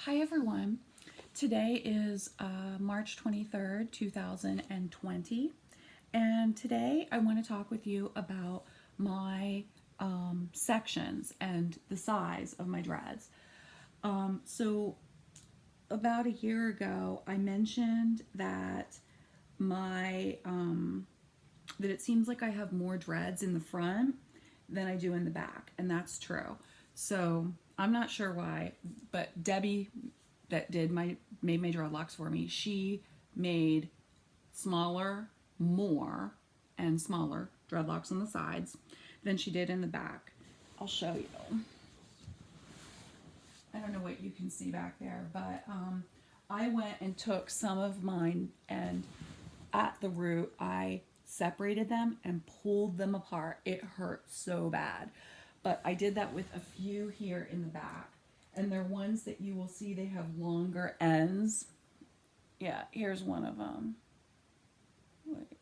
Hi everyone. Today is March 23rd, 2020, and today I want to talk with you about my sections and the size of my dreads. So about a year ago, I mentioned that my that it seems like I have more dreads in the front than I do in the back, and that's true. So I'm not sure why, but Debbie that made my dreadlocks for me, she made smaller, more, and smaller dreadlocks on the sides than she did in the back. I'll show you. I don't know what you can see back there, but I went and took some of mine, and at the root I separated them and pulled them apart. It hurt so bad, but I did that with a few here in the back, and they're ones that you will see they have longer ends. Yeah, here's one of them. Wait.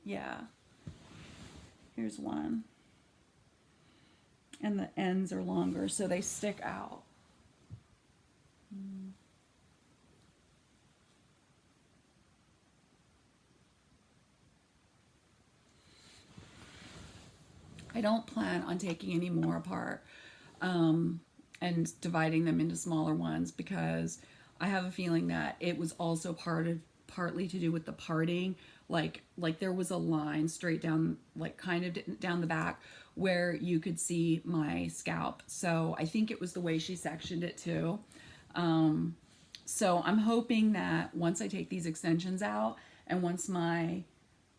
Yeah, here's one, and the ends are longer so they stick out. I don't plan on taking any more apart and dividing them into smaller ones, because I have a feeling that it was also partly to do with the parting. Like there was a line straight down, like kind of down the back, where you could see my scalp. So I think it was the way she sectioned it too. So I'm hoping that once I take these extensions out and once my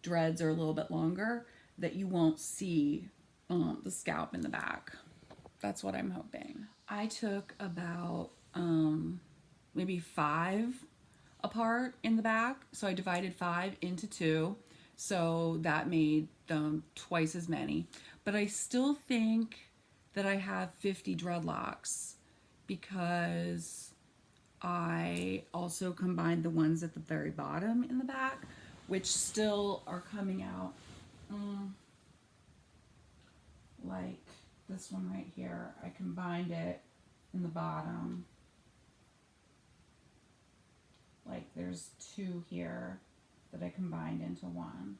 dreads are a little bit longer, that you won't see the scalp in the back. That's what I'm hoping. I took about maybe 5 apart in the back. So I divided 5 into 2. So that made them twice as many. But I still think that I have 50 dreadlocks, because I also combined the ones at the very bottom in the back, which still are coming out like this one right here. I combined it in the bottom. Like there's 2 here that I combined into one.